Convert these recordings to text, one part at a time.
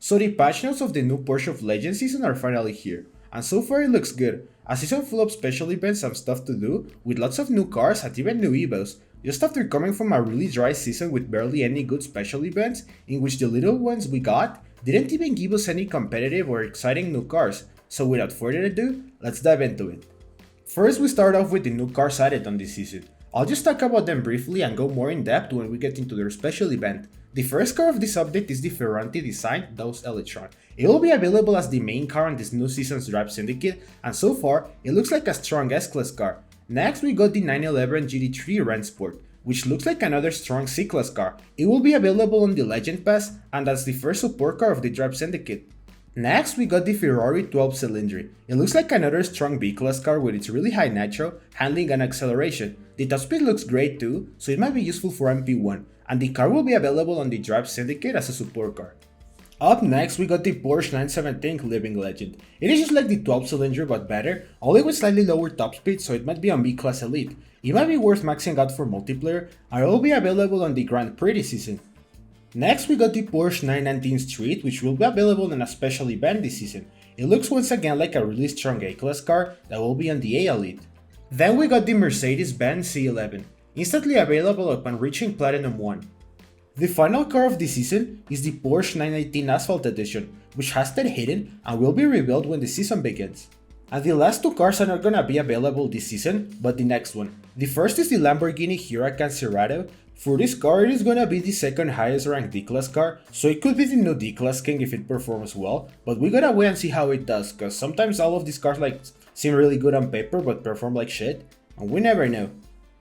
So the patch notes of the new Porsche of Legends season are finally here, and so far it looks good. A season full of special events and stuff to do, with lots of new cars and even new EVOs, just after coming from a really dry season with barely any good special events, in which the little ones we got didn't even give us any competitive or exciting new cars. So without further ado, let's dive into it. First, we start off with the new cars added on this season. I'll just talk about them briefly and go more in depth when we get into their special event. The first car of this update is the Ferranti designed Dos Electron. It will be available as the main car on this new season's Drive Syndicate, and so far, it looks like a strong S-Class car. Next, we got the 911 GT3 Rennsport, which looks like another strong C-Class car. It will be available on the Legend Pass, and that's the first support car of the Drive Syndicate. Next, we got the Ferrari 12 Cylindri. It looks like another strong B-Class car with its really high nitro, handling and acceleration. The top speed looks great too, so it might be useful for MP1, and the car will be available on the Drive Syndicate as a support car. Up next, we got the Porsche 917 Living Legend. It is just like the 12 Cylindri but better, only with slightly lower top speed, so it might be on B-Class Elite. It might be worth maxing out for multiplayer, and it will be available on the Grand Prix this season. Next, we got the Porsche 919 Street, which will be available in a special event this season. It looks once again like a really strong A-Class car that will be on the A Elite. Then we got the Mercedes-Benz C11, instantly available upon reaching Platinum 1. The final car of the season is the Porsche 918 Asphalt Edition, which has stayed hidden and will be revealed when the season begins. And the last two cars are not gonna be available this season, but the next one. The first is the Lamborghini Huracan Cerrado. For this car, it is gonna be the second highest ranked D-Class car, so it could be the new D-Class King if it performs well, but we gotta wait and see how it does, cause sometimes all of these cars seem really good on paper but perform like shit, and we never know.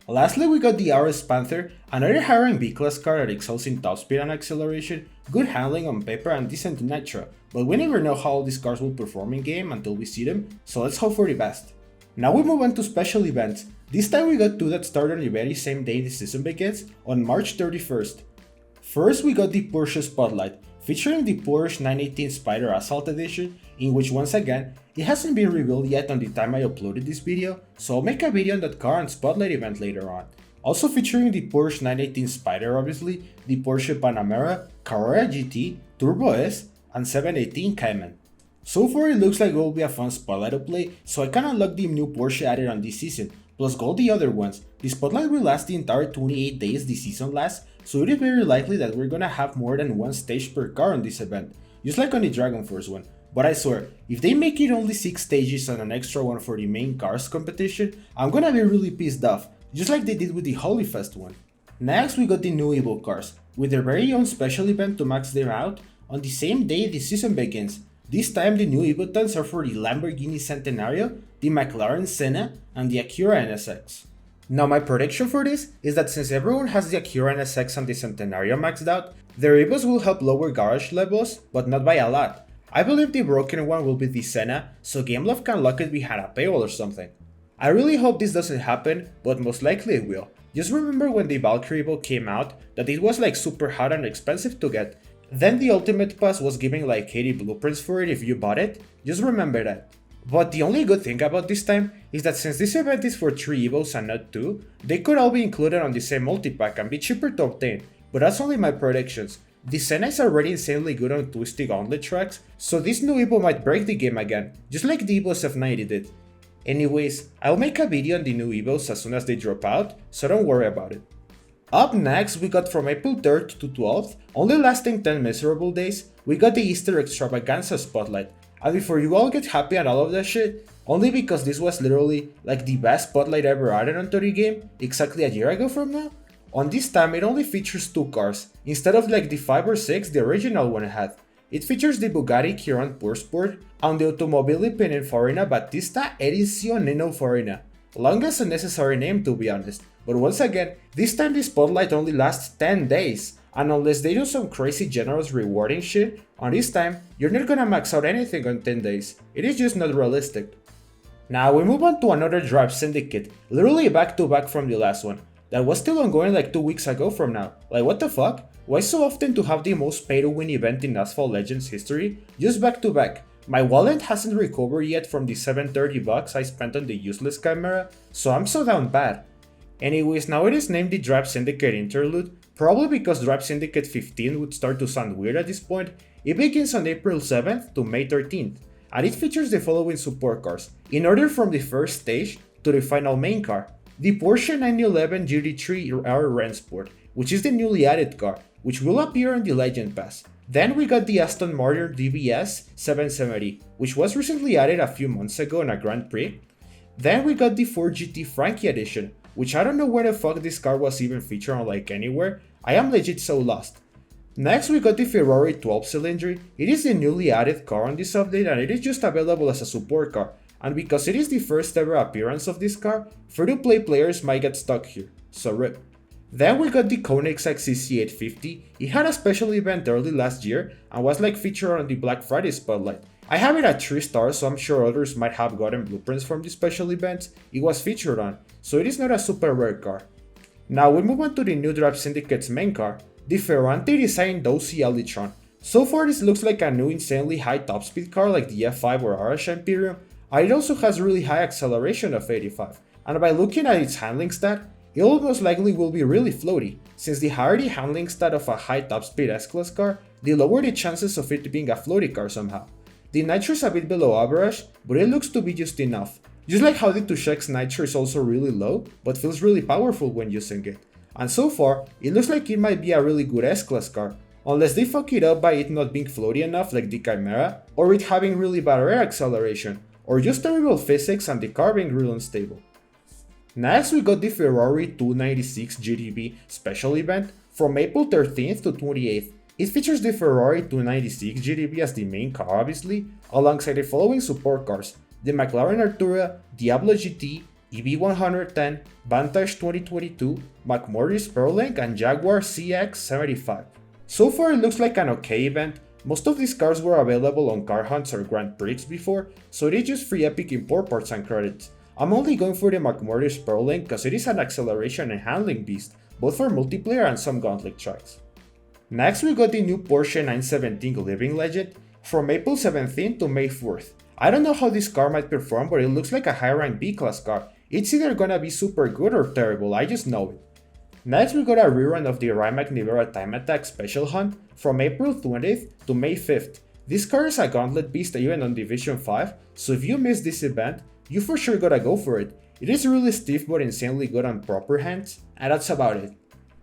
Lastly, we got the RS Panther, another high-ranked B-Class car that excels in top speed and acceleration, good handling on paper and decent nitro, but we never know how all these cars will perform in game until we see them, so let's hope for the best. Now we move on to special events. This time we got two that start on the very same day the season begins, on March 31st. First, we got the Porsche Spotlight, featuring the Porsche 918 Spider Asphalt Edition, in which once again, it hasn't been revealed yet on the time I uploaded this video, so I'll make a video on that car and Spotlight event later on. Also featuring the Porsche 918 Spider obviously, the Porsche Panamera, Carrera GT, Turbo S, and 718 Cayman. So far it looks like it will be a fun Spotlight to play, so I can unlock the new Porsche added on this season, plus all the other ones. The Spotlight will last the entire 28 days the season lasts, so it is very likely that we're gonna have more than one stage per car on this event, just like on the Dragon Force one. But I swear, if they make it only 6 stages and an extra one for the main cars competition, I'm gonna be really pissed off, just like they did with the Holyfest one. Next we got the new EVO cars, with their very own special event to max them out on the same day the season begins. This time the new EVO tons are for the Lamborghini Centenario, the McLaren Senna, and the Acura NSX. Now my prediction for this is that since everyone has the Acura NSX and the Centenario maxed out, their EVOs will help lower garage levels, but not by a lot. I believe the broken one will be the Senna, so Gameloft can lock it behind a paywall or something. I really hope this doesn't happen, but most likely it will. Just remember when the Valkyrie EVO came out, that it was like super hot and expensive to get. Then the Ultimate Pass was giving like 80 blueprints for it if you bought it, just remember that. But the only good thing about this time is that since this event is for 3 EVOs and not 2, they could all be included on the same multipack and be cheaper to obtain, but that's only my predictions. The Senna is already insanely good on twisty gauntlet tracks, so this new EVO might break the game again, just like the EVO F90 did. Anyways, I'll make a video on the new EVOs as soon as they drop out, so don't worry about it. Up next, we got from April 3rd to 12th, only lasting 10 miserable days, we got the Easter Extravaganza Spotlight. And before you all get happy and all of that shit, only because this was literally like the best Spotlight ever added onto the game, exactly a year ago from now, on this time it only features 2 cars, instead of like the 5 or 6 the original one had. It features the Bugatti Chiron Pure Sport and the Automobili Pininfarina Battista Edizione Farina. Long as a necessary name to be honest, but once again, this time the Spotlight only lasts 10 days, and unless they do some crazy generous rewarding shit, on this time, you're not gonna max out anything on 10 days, it is just not realistic. Now we move on to another Drive Syndicate, literally back to back from the last one, that was still ongoing like 2 weeks ago from now, like what the fuck? Why so often to have the most pay to win event in Asphalt Legends history, just back to back? My wallet hasn't recovered yet from the $730 I spent on the useless camera, so I'm so down bad. Anyways, now it is named the Drive Syndicate Interlude, probably because Drive Syndicate 15 would start to sound weird at this point. It begins on April 7th to May 13th, and it features the following support cars, in order from the first stage to the final main car. The Porsche 911 GT3R Rennsport, which is the newly added car, which will appear on the Legend Pass. Then we got the Aston Martin DBS 770, which was recently added a few months ago in a Grand Prix. Then we got the Ford GT Frankie Edition, which I don't know where the fuck this car was even featured on like anywhere. I am legit so lost. Next we got the Ferrari 12-cylinder. It is the newly added car on this update and it is just available as a support car. And because it is the first ever appearance of this car, free-to-play players might get stuck here, so rip. Then we got the Koenigsegg CC850. It had a special event early last year and was like featured on the Black Friday spotlight. I have it at 3 stars, so I'm sure others might have gotten blueprints from the special events it was featured on, so it is not a super rare car. Now we move on to the new Drive Syndicate's main car, the Ferrante designed Dosi Elitron. So far this looks like a new insanely high top speed car like the F5 or Arash Imperium, and it also has really high acceleration of 85, and by looking at its handling stat, it almost likely will be really floaty, since the higher the handling stat of a high top speed S-Class car, the lower the chances of it being a floaty car somehow. The nitro is a bit below average, but it looks to be just enough. Just like how the Toucheck's nitro is also really low, but feels really powerful when using it. And so far, it looks like it might be a really good S-Class car, unless they fuck it up by it not being floaty enough like the Chimera, or it having really bad air acceleration, or just terrible physics and the car being real unstable. Next we got the Ferrari 296 GTB special event from April 13th to 28th. It features the Ferrari 296 GTB as the main car obviously, alongside the following support cars, the McLaren Artura, Diablo GT, EV110, Vantage 2022, McMurray Sperling and Jaguar CX75. So far it looks like an okay event. Most of these cars were available on car hunts or Grand Prix before, so it is just free epic import parts and credits. I'm only going for the McMurray Sperling because it is an acceleration and handling beast, both for multiplayer and some gauntlet tracks. Next we got the new Porsche 917 Living Legend from April 17th to May 4th. I don't know how this car might perform, but it looks like a high rank B-class car. It's either gonna be super good or terrible, I just know it. Next we got a rerun of the Rimac Nivera Time Attack Special Hunt from April 20th to May 5th. This car is a gauntlet beast even on Division 5, so if you missed this event, you for sure gotta go for it. It is really stiff but insanely good on proper hands, and that's about it.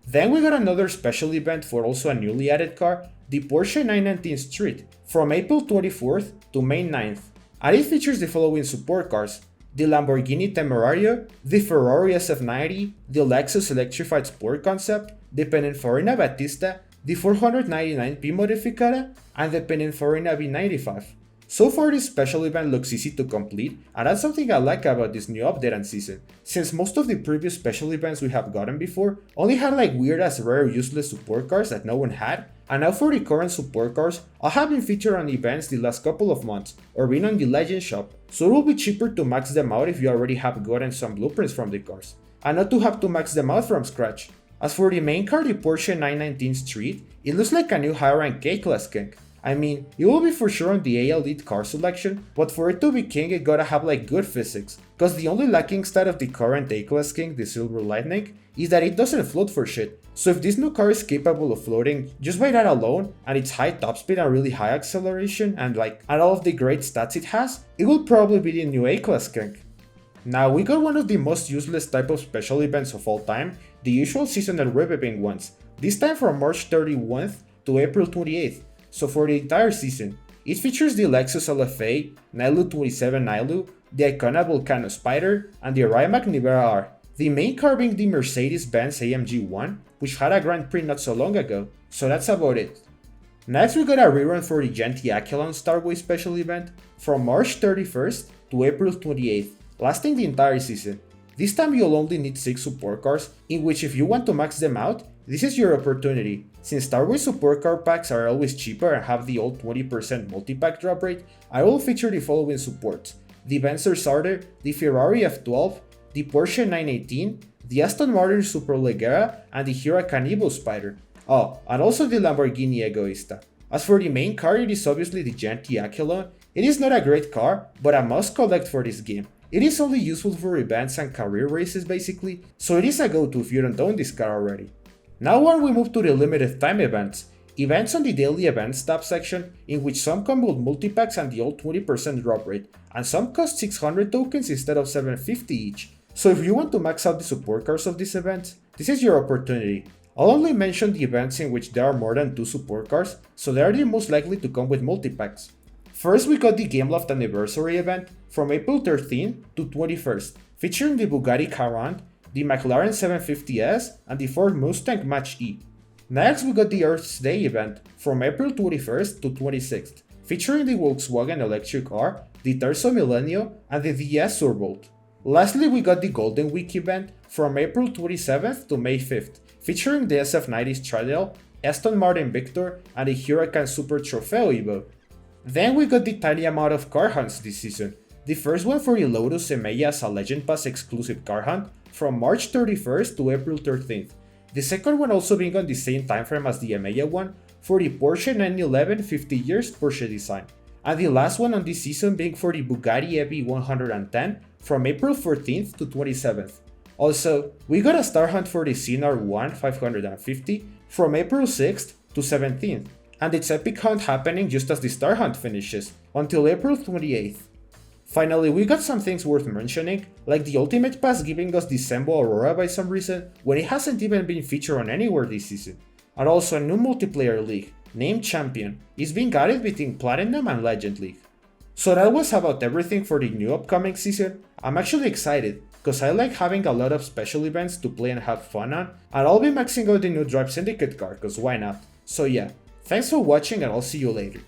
Then we got another special event for also a newly added car, the Porsche 919 Street, from April 24th to May 9th, and it features the following support cars, the Lamborghini Temerario, the Ferrari SF90, the Lexus Electrified Sport Concept, the Pininfarina Battista, the 499P Modificata, and the Pininfarina V95. So far this special event looks easy to complete, and that's something I like about this new update and season, since most of the previous special events we have gotten before only had like weird ass rare useless support cars that no one had, and now for the current support cars, all have been featured on events the last couple of months, or been on the Legend shop, so it will be cheaper to max them out if you already have gotten some blueprints from the cars, and not to have to max them out from scratch. As for the main car, the Porsche 919 Street, it looks like a new high rank A-Class king. I mean, it will be for sure on the A Elite car selection, but for it to be king it gotta have like good physics, cause the only lacking stat of the current A-Class king, the Silver Lightning, is that it doesn't float for shit. So if this new car is capable of floating just by that alone, and its high top speed and really high acceleration and all of the great stats it has, it will probably be the new A-Class king. Now we got one of the most useless type of special events of all time, the usual seasonal revamping ones, this time from March 31st to April 28th. So for the entire season, it features the Lexus LFA, Nilu 27 Nilu, the Icona Volcano Spider, and the Rimac Nivera R. The main car being the Mercedes-Benz AMG 1, which had a Grand Prix not so long ago, so that's about it. Next we got a rerun for the Genty Aquilon Starway special event from March 31st to April 28th, lasting the entire season. This time you'll only need 6 support cars, in which if you want to max them out, this is your opportunity. Since Starway support car packs are always cheaper and have the old 20% multi-pack drop rate, I will feature the following supports: the Benzer Sarder, the Ferrari F12, the Porsche 918, the Aston Martin Superleggera, and the Huracan Evo Spider. Oh, and also the Lamborghini Egoista. As for the main car, it is obviously the Genty Aquilon. It is not a great car, but a must collect for this game. It is only useful for events and career races basically, so it is a go-to if you don't own this car already. Now when we move to the limited time events, events on the daily events tab section, in which some come with multipacks and the old 20% drop rate, and some cost 600 tokens instead of 750 each. So if you want to max out the support cards of these events, this is your opportunity. I'll only mention the events in which there are more than 2 support cards, so they are the most likely to come with multipacks. First, we got the Gameloft Anniversary event from April 13th to 21st, featuring the Bugatti Chiron, the McLaren 750S, and the Ford Mustang Mach-E. Next, we got the Earth's Day event from April 21st to 26th, featuring the Volkswagen electric car, the Terzo Millennio, and the DS Surbolt. Lastly, we got the Golden Week event from April 27th to May 5th, featuring the SF90 Stradale, Aston Martin Victor, and the Huracan Super Trofeo EVO. Then we got the tiny amount of car hunts this season. The first one for the Lotus Emeya as a Legend Pass exclusive car hunt from March 31st to April 13th. The second one also being on the same timeframe as the Emeya one for the Porsche 911 50 years Porsche design. And the last one on this season being for the Bugatti EV110 from April 14th to 27th. Also, we got a star hunt for the CNR1 550 from April 6th to 17th, and its epic hunt happening just as the star hunt finishes, until April 28th. Finally, we got some things worth mentioning, like the Ultimate Pass giving us the Sembo Aurora by some reason, when it hasn't even been featured on anywhere this season, and also a new multiplayer league, named Champion, is being added between Platinum and Legend League. So that was about everything for the new upcoming season. I'm actually excited, cause I like having a lot of special events to play and have fun on, and I'll be maxing out the new Drive Syndicate card, cause why not? So yeah, thanks for watching and I'll see you later.